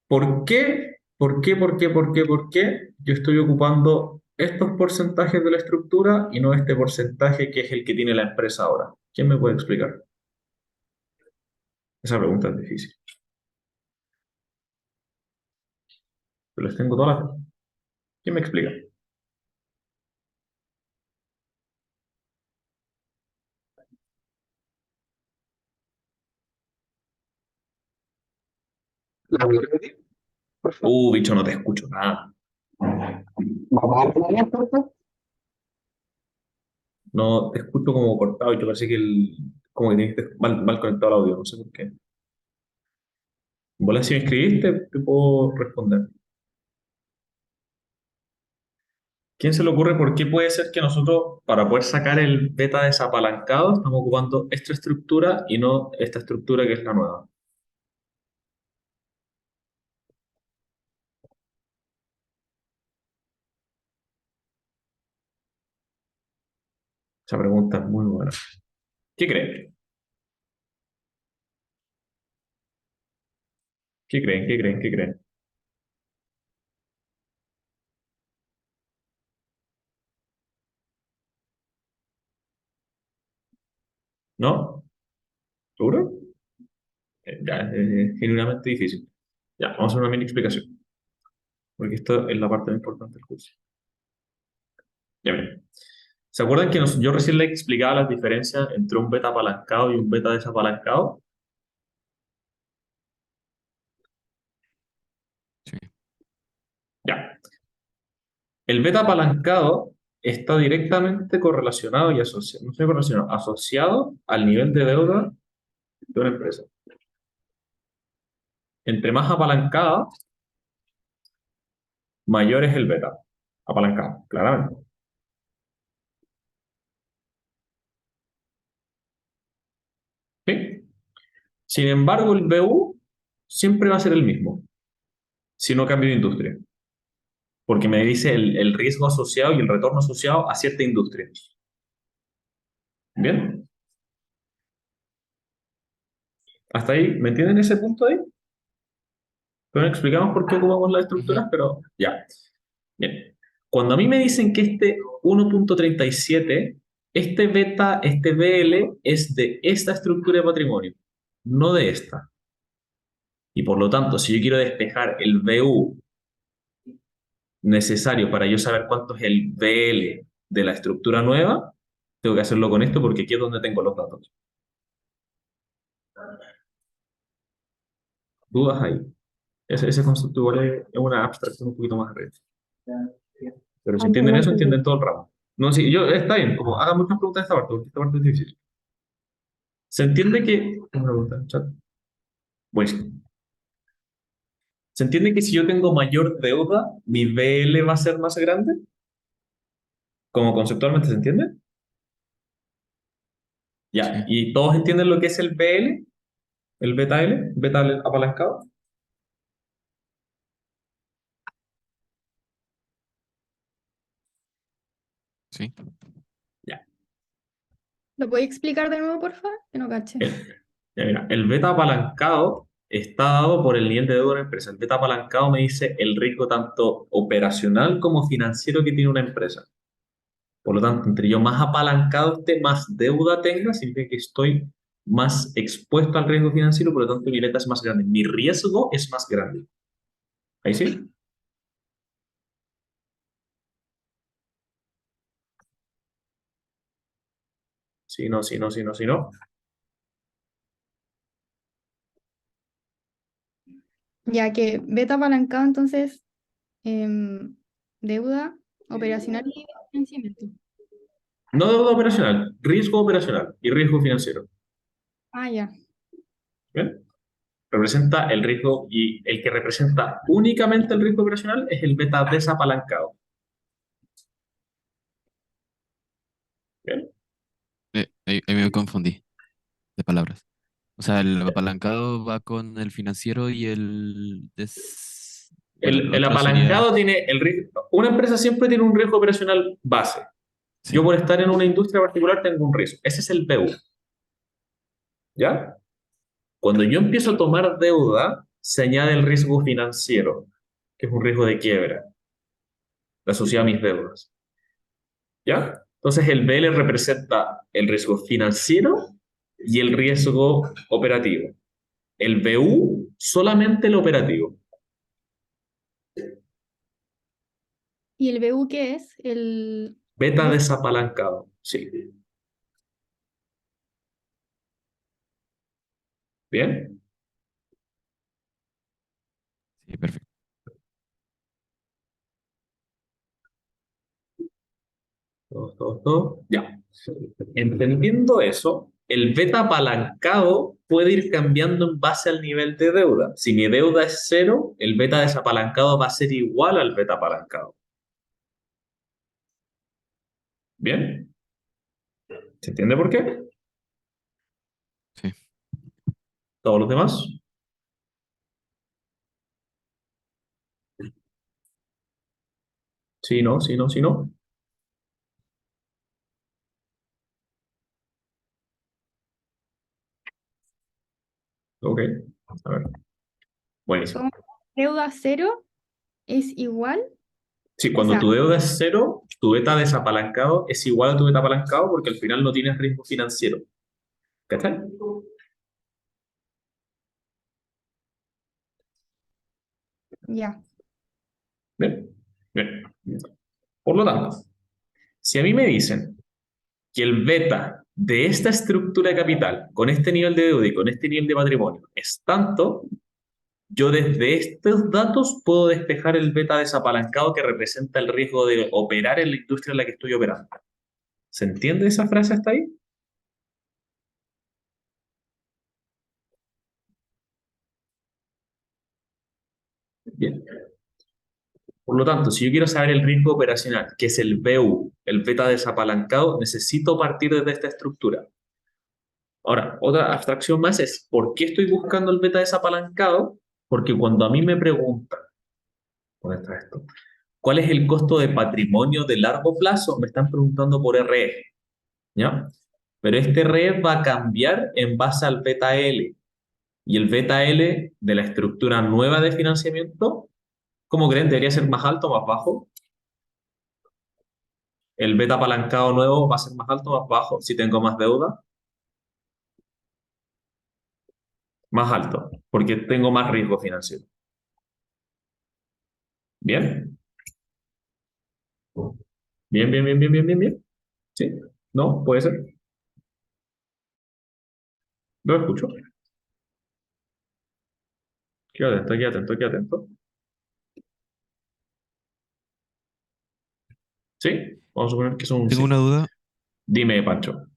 ¿Por qué? ¿Por qué? ¿Por qué? ¿Por qué? ¿Por qué yo estoy ocupando estos porcentajes de la estructura y no este porcentaje que es el que tiene la empresa ahora? ¿Quién me puede explicar? Esa pregunta es difícil. Pero les tengo todas las... ¿Quién me explica? ¿La voy a repetir, por favor? Bicho, no te escucho nada. ¿Vamos a repetir, por favor? No te escucho como cortado y te parece que como que tienes mal conectado el audio, no sé por qué. Bola, si me escribiste, te puedo responder. ¿Quién se le ocurre por qué puede ser que nosotros, para poder sacar el beta desapalancado, estamos ocupando esta estructura y no esta estructura que es la nueva? Esa pregunta es muy buena. ¿Qué creen? ¿Qué creen? ¿Qué creen? ¿Qué creen? ¿No? ¿Seguro? Ya, es genuinamente difícil. Ya, vamos a hacer una mini explicación, porque esto es la parte más importante del curso. Ya miren. ¿Se acuerdan que yo recién les explicaba las diferencias entre un beta apalancado y un beta desapalancado? Sí. Ya. El beta apalancado está directamente correlacionado y asociado, no sé correlacionado, asociado al nivel de deuda de una empresa. Entre más apalancada, mayor es el beta apalancado, claramente. ¿Sí? Sin embargo, el BU siempre va a ser el mismo, si no cambio de industria, porque me dice el riesgo asociado y el retorno asociado a cierta industria. ¿Bien? ¿Hasta ahí? ¿Me entienden ese punto ahí? Pero no explicamos por qué ocupamos las estructuras, pero ya. Bien. Cuando a mí me dicen que este 1.37, este beta, este BL, es de esta estructura de patrimonio, no de esta. Y por lo tanto, si yo quiero despejar el BU necesario para yo saber cuánto es el BL de la estructura nueva, tengo que hacerlo con esto porque aquí es donde tengo los datos. ¿Dudas ahí? Ese concepto igual es una abstracción un poquito más arriba. Pero si Ah, no, entienden no eso, entendí. entienden todo el ramo. No, sí, yo, está bien, como hagan muchas preguntas de esta parte, porque esta parte es difícil. ¿Se entiende que... Una pregunta en el chat. Buenísimo. ¿Se entiende que si yo tengo mayor deuda, mi BL va a ser más grande? ¿Como conceptualmente se entiende? Ya. Sí, ¿Y todos entienden lo que es el BL? ¿El beta L? ¿Beta apalancado? sí. Ya. ¿Lo podéis explicar de nuevo, por favor? Que no caché. Ya mira, el beta apalancado está dado por el nivel de deuda de la empresa. El beta apalancado me dice el riesgo tanto operacional como financiero que tiene una empresa. Por lo tanto, entre yo más apalancado esté, más deuda tenga, significa que estoy más expuesto al riesgo financiero, por lo tanto mi beta es más grande. Mi riesgo es más grande. ¿Ahí sí? Sí, no, sí, no, sí, no, sí, no. Ya que beta apalancado, entonces, deuda operacional y vencimiento. No deuda operacional, riesgo operacional y riesgo financiero. Ah, ya. ¿Bien? Representa el riesgo y el que representa únicamente el riesgo operacional es el beta desapalancado. ¿Bien? Ahí me confundí de palabras. O sea, el apalancado va con el financiero y Bueno, el El otro sería... apalancado tiene el riesgo. Una empresa siempre tiene un riesgo operacional base. Yo Sí, por estar en una industria particular tengo un riesgo. Ese es el BU. ¿Ya? Cuando yo empiezo a tomar deuda, se añade el riesgo financiero, que es un riesgo de quiebra, asociado a mis deudas. ¿Ya? Entonces el BL representa el riesgo financiero y el riesgo operativo. El BU solamente el operativo. ¿Y el BU qué es? El Beta riesgo. desapalancado. Sí. ¿Bien? sí, perfecto. Todo, todo, todo. Ya. Entendiendo eso, el beta apalancado puede ir cambiando en base al nivel de deuda. Si mi deuda es cero, el beta desapalancado va a ser igual al beta apalancado. ¿Bien? ¿Se entiende por qué? Sí. ¿Todos los demás? Sí, no, sí, no, sí, no. Ok, a ver. Buenísimo. ¿Cómo? Deuda cero es igual. Sí, O cuando sea, tu deuda es cero, tu beta desapalancado es igual a tu beta apalancado porque al final no tienes riesgo financiero. ¿Cachai? ya. Bien, bien. Por lo tanto, si a mí me dicen que el beta de esta estructura de capital, con este nivel de deuda y con este nivel de patrimonio, es tanto, yo desde estos datos puedo despejar el beta desapalancado que representa el riesgo de operar en la industria en la que estoy operando. ¿Se entiende esa frase hasta ahí? Bien. Por lo tanto, si yo quiero saber el riesgo operacional, que es el BU, el beta desapalancado, necesito partir desde esta estructura. Ahora, otra abstracción más es, ¿por qué estoy buscando el beta desapalancado? Porque cuando a mí me preguntan, ¿dónde está esto? ¿Cuál es el costo de patrimonio de largo plazo? Me están preguntando por RE, ¿ya? Pero este RE va a cambiar en base al beta L. Y el beta L de la estructura nueva de financiamiento, ¿cómo creen? ¿Debería ser más alto o más bajo? El beta apalancado nuevo va a ser más alto o más bajo si tengo más deuda. Más alto, porque tengo más riesgo financiero. ¿Bien? Bien, bien, bien, bien, bien, bien, bien. ¿Sí? ¿No? ¿Puede ser? Lo escucho. Qué atento, qué atento, qué atento. ¿Sí? Vamos a suponer que son un Tengo sí. una duda. Dime, Pancho.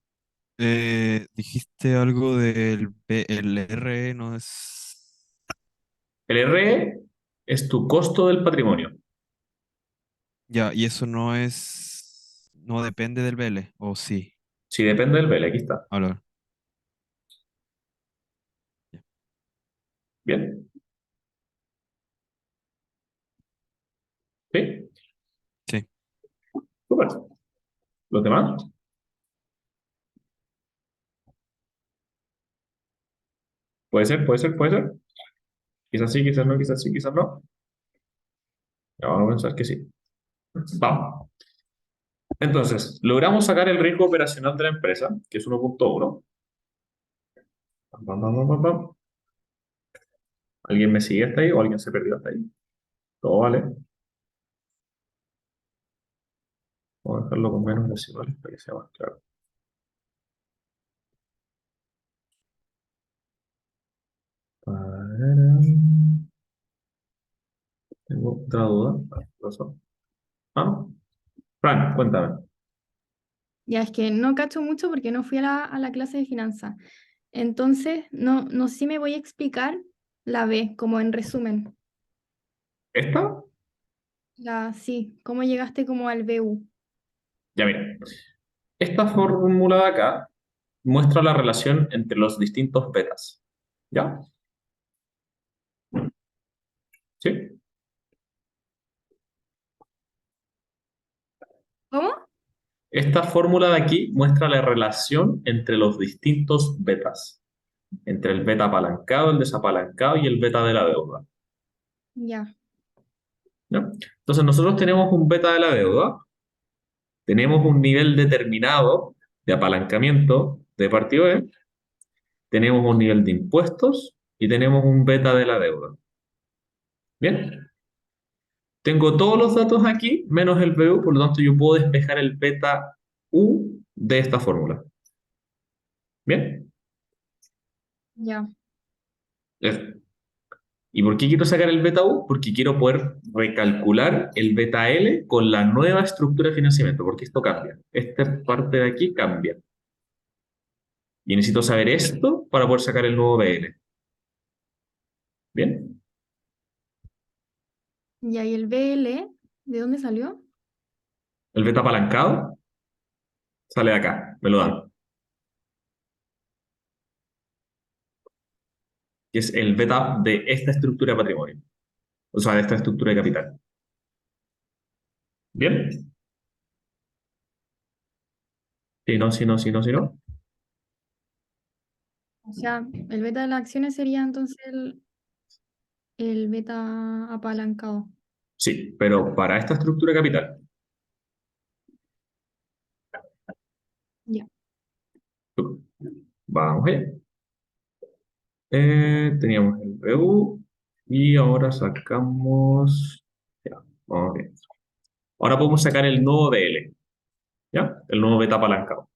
Dijiste algo el RE no es... El RE es tu costo del patrimonio. Ya, y eso no es... No depende del BL, o sí. Si depende del BEL, aquí está. Hablar. ¿Bien? ¿Sí? Sí. Súper. ¿Los demás? Puede ser, puede ser, puede ser. Quizás sí, quizás no, quizás sí, quizás no. Ya vamos a pensar que sí. Vamos. Entonces, logramos sacar el riesgo operacional de la empresa, que es 1.1. Pam, pam, pam, pam, pam. ¿Alguien me sigue hasta ahí o alguien se perdió hasta ahí? Todo vale. Vamos a dejarlo con menos decimales para que sea más claro. Pararán. Tengo otra duda. ¿Qué pasó? Ah, no. Frank, cuéntame. Ya es que no cacho mucho porque no fui a la clase de finanzas. Entonces, no sé si me voy a explicar la B, como en resumen. ¿Esta? Sí, ¿cómo llegaste como al BU? Ya mira. Esta fórmula de acá muestra la relación entre los distintos betas. ¿Ya? ¿Sí? ¿Cómo? Esta fórmula de aquí muestra la relación entre los distintos betas. Entre el beta apalancado, el desapalancado y el beta de la deuda. Ya, ¿Ya? Entonces nosotros tenemos un beta de la deuda, tenemos un nivel determinado de apalancamiento de partido E, tenemos un nivel de impuestos y tenemos un beta de la deuda. Bien, tengo todos los datos aquí menos el BU, por lo tanto yo puedo despejar el beta U de esta fórmula. Bien, ya. eso. ¿Y por qué quiero sacar el beta U? Porque quiero poder recalcular el beta L con la nueva estructura de financiamiento, porque esto cambia. Esta parte de aquí cambia. Y necesito saber esto para poder sacar el nuevo BL. ¿Bien? Y ahí el BL, ¿de dónde salió? El beta apalancado sale de acá, me lo dan. Que es el beta de esta estructura de patrimonio. O sea, de esta estructura de capital. ¿Bien? Si no, si no, si no, si no. O sea, el beta de las acciones sería entonces el beta apalancado. Sí, pero para esta estructura de capital. Ya. Vamos allá. Teníamos el BU y ahora sacamos. Ya, vamos bien. Ahora podemos sacar el nuevo BL, ¿ya? El nuevo beta apalancado.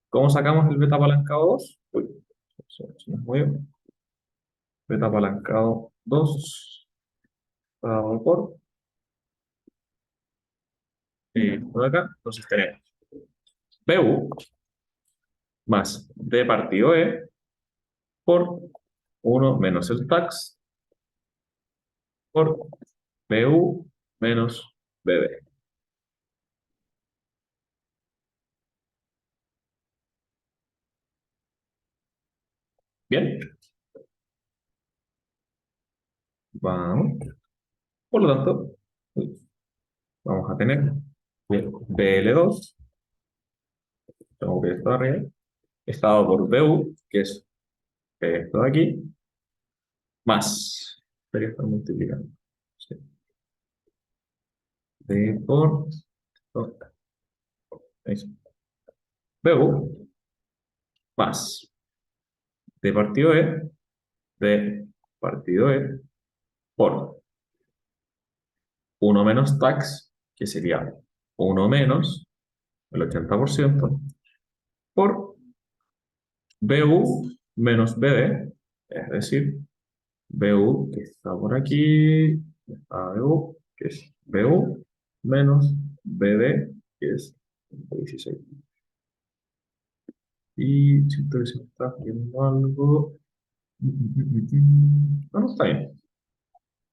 ¿Cómo sacamos el beta apalancado 2? Uy, se nos mueve. Beta apalancado 2 dado por por acá. Entonces tenemos BU más B partido E por 1 menos el tax por BU menos BB. Bien, vamos. Por lo tanto, uy, vamos a tener BL2, tengo que esto de arriba, estado por BU, que es esto de aquí, más, debería estar multiplicando. Sí. B por oh, eso. BU más D partido E, D partido E por 1 menos tax, que sería 1 menos el 80%, por BU menos BD, es decir, BU que está por aquí, está BU, que es BU menos BD, que es 16. Y siento que se me está haciendo algo. No, no está bien.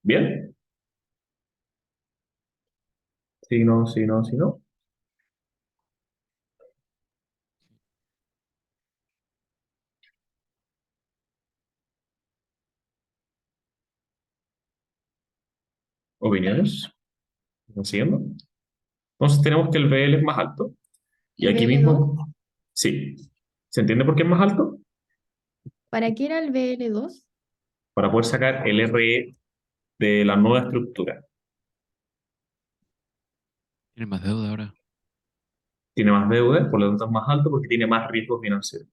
¿Bien? Si no, si no, si no. ¿Opiniones? ¿Están siguiendo? Entonces tenemos que el BL es más alto. Y ¿El aquí BL2? mismo, sí. ¿Se entiende por qué es más alto? ¿Para qué era el BL2? Para poder sacar el RE de la nueva estructura. Tiene más deuda ahora. Tiene más deuda, por lo tanto es más alto porque tiene más riesgo financiero.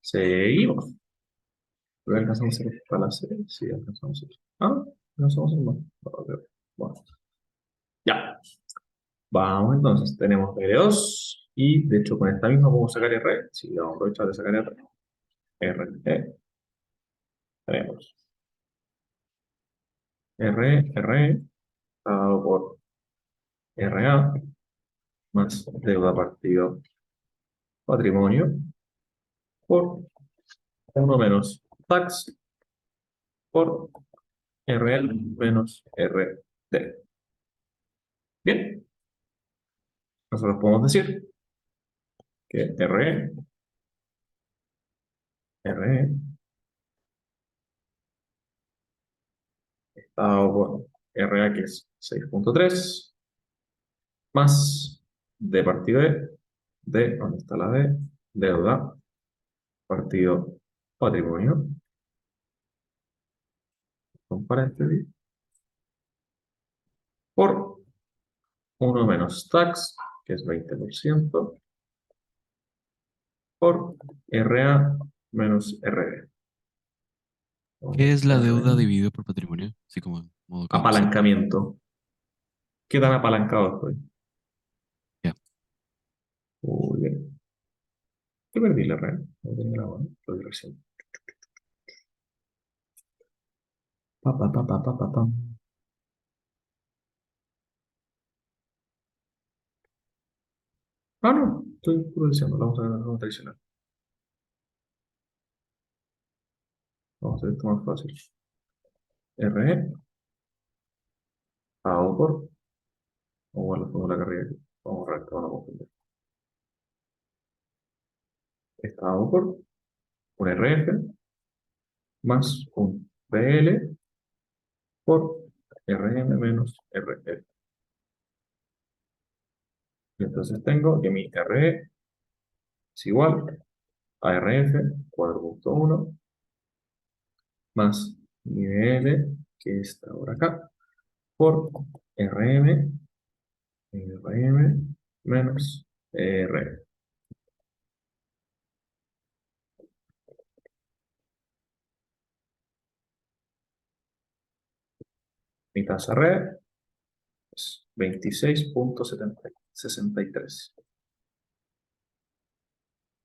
Seguimos. ¿Pero alcanzamos a hacer esta la serie? Sí, alcanzamos a hacer. Ah, alcanzamos a hacer más. Bueno, ya. Vamos entonces. Tenemos R2 y de hecho con esta misma podemos sacar R. Sí, vamos a aprovechar de sacar R. R. Tenemos R dado por RA más deuda partido patrimonio por 1 menos tax por RL menos RD. Bien, nosotros podemos decir que RE dado por RA que es 6.3 más D partido D, ¿dónde está la D? Deuda partido patrimonio con paréntesis por 1 menos tax, que es 20%, por RA menos RD. ¿Qué es la deuda RD. dividido por patrimonio? Así como en modo concepto. Apalancamiento. ¿Qué tan apalancado estoy? Ya. ¿Qué perdí la red? No tenía la buena, lo vi recién. Pa, pa, pa, pa, pa, pa, pam. Ah, no, estoy puro diciendo, vamos a traicionar. Vamos a hacer esto más fácil. RE, dado por, o bueno, pongo la carrera aquí. Vamos a borrar esto, vamos a confundir. Está dado por un RF más un BL por RM menos RL. Y entonces tengo que mi RE es igual a RF cuadrado punto 1 más mi BL, que está ahora acá, por RM menos R. Mi tasa red es 26.63.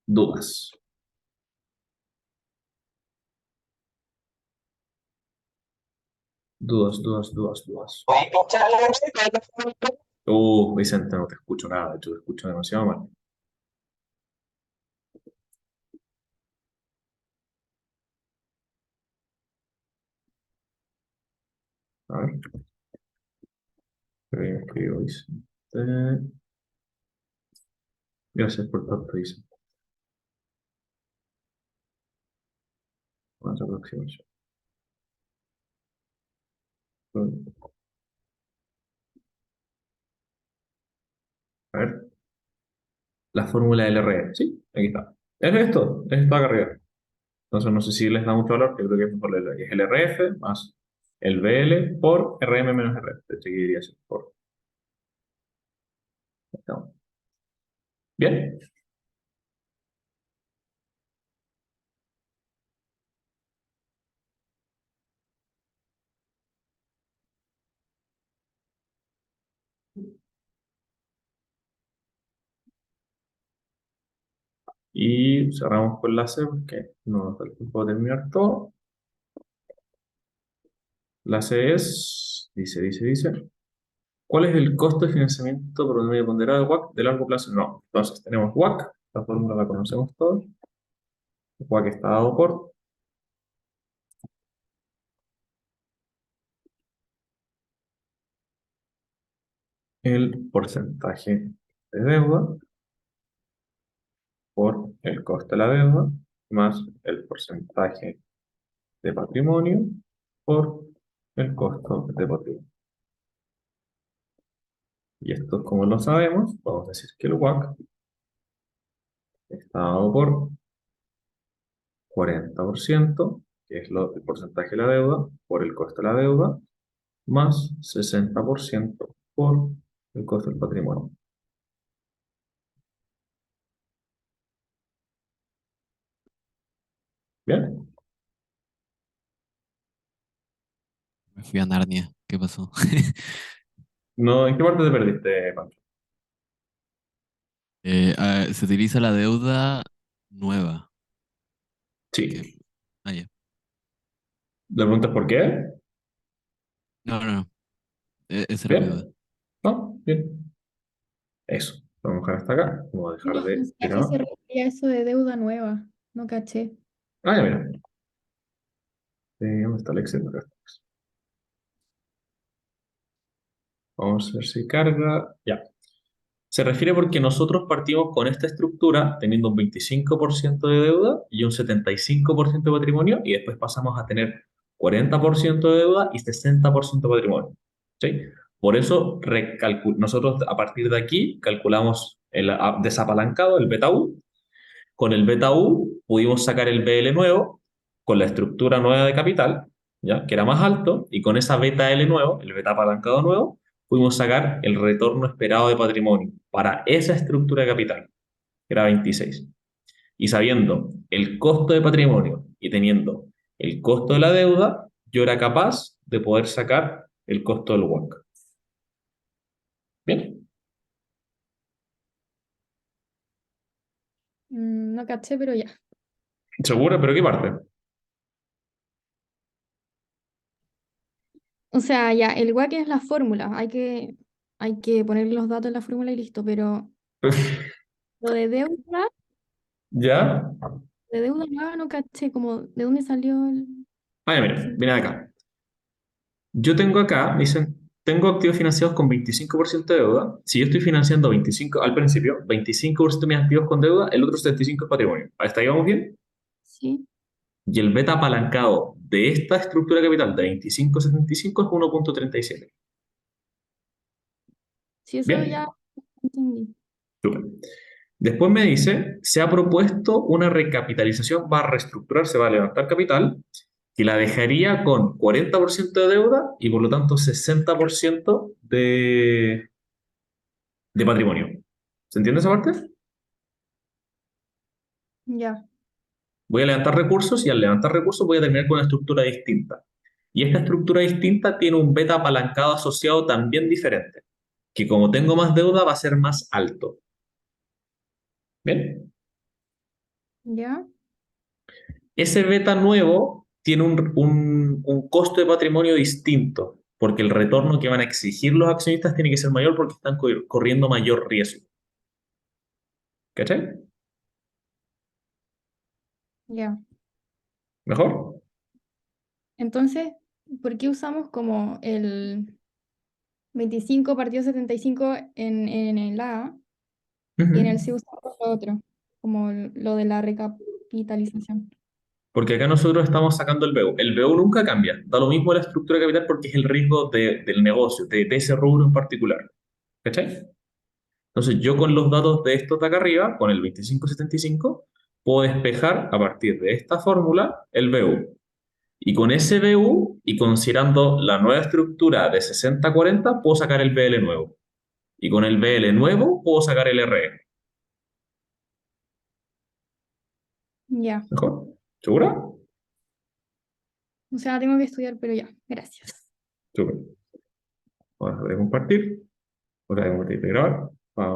¿Dudas? Dudas. Vicente, no te escucho nada, de hecho te escucho demasiado mal. A ver. Pero yo escribo Vicente. Gracias por tanto, Vicente. Vamos a la aproximación. A ver. La fórmula del RE. Sí, aquí está. Es esto acá arriba. Entonces no sé si les da mucho valor, yo creo que es mejor leerlo aquí. Es el RF más el BL por RM menos RF. De hecho, aquí diría así, por. Estamos. Bien. Y cerramos con la C porque no nos da el tiempo de terminar todo. La C dice. ¿Cuál es el costo de financiamiento promedio ponderado de WACC de largo plazo? No. Entonces tenemos WACC, la fórmula la conocemos todos. WACC está dado por el porcentaje de deuda por el coste de la deuda más el porcentaje de patrimonio por el costo de patrimonio. Y esto, como lo sabemos, vamos a decir que el WACC está dado por 40%, que es el porcentaje de la deuda, por el coste de la deuda, más 60% por el coste del patrimonio. ¿Bien? Me fui a Narnia. ¿Qué pasó? No, ¿en qué parte te perdiste, Pancho? Se utiliza la deuda nueva. Sí. Que- ah, ya. ¿Le preguntas por qué? No. Esa era mi duda. ¿Bien? ¿No? Bien. Eso. Vamos a dejar hasta acá. Vamos a dejar No, de no sé a tirar qué más. se refería eso de deuda nueva. No caché. Ah, ya mira. ¿Dónde está el Excel? Acá está. Vamos a ver si carga. Ya. Se refiere porque nosotros partimos con esta estructura teniendo un 25% de deuda y un 75% de patrimonio y después pasamos a tener 40% de deuda y 60% de patrimonio. ¿Sí? Por eso nosotros a partir de aquí calculamos el desapalancado, el beta U. Con el beta U pudimos sacar el BL nuevo con la estructura nueva de capital, ¿ya? Que era más alto, y con esa beta L nuevo, el beta apalancado nuevo, pudimos sacar el retorno esperado de patrimonio para esa estructura de capital, que era 26. Y sabiendo el costo de patrimonio y teniendo el costo de la deuda, yo era capaz de poder sacar el costo del WACC. ¿Bien? No no caché, pero ya. ¿Segura? ¿Pero qué parte? O sea, ya, el WACC es la fórmula. Hay que poner los datos en la fórmula y listo, pero lo ¿Ya? de deuda nueva no caché, como, ¿de dónde salió el Ah, ya, mira, mira acá. Yo tengo acá, me dicen, tengo activos financiados con 25% de deuda. Si yo estoy financiando 25, al principio, 25% de mis activos con deuda, el otro 75% es patrimonio. ¿Hasta ahí vamos bien? Sí, Y el beta apalancado de esta estructura de capital de 25,75 es 1,37. sí, eso ya Bien, entendí. súper. Después me dice, se ha propuesto una recapitalización, va a reestructurar, se va a levantar capital, que la dejaría con 40% de deuda y por lo tanto 60% de patrimonio. ¿Se entiende esa parte? Ya, Voy a levantar recursos y al levantar recursos voy a terminar con una estructura distinta. Y esta estructura distinta tiene un beta apalancado asociado también diferente, que como tengo más deuda va a ser más alto. ¿Bien? ya, Ese beta nuevo tiene un costo de patrimonio distinto, porque el retorno que van a exigir los accionistas tiene que ser mayor porque están corriendo mayor riesgo. ¿Cachai? ya. ¿Mejor? Entonces, ¿por qué usamos como el 25 partido 75 en el A y en el C Ujú. usamos lo otro, como lo de la recapitalización? Porque acá nosotros estamos sacando el BEU. El BEU nunca cambia. Da lo mismo la estructura de capital porque es el riesgo del negocio, de ese rubro en particular. ¿Cachai? Entonces yo con los datos de estos de acá arriba, con el 2575, puedo despejar a partir de esta fórmula el BU. Y con ese BU, y considerando la nueva estructura de 60-40, puedo sacar el BL nuevo. Y con el BL nuevo, puedo sacar el RE. Ya, ¿Mejor? ¿Segura? o sea, tengo que estudiar, pero ya, gracias. Súper. Vamos a compartir. Voy a compartir y grabar.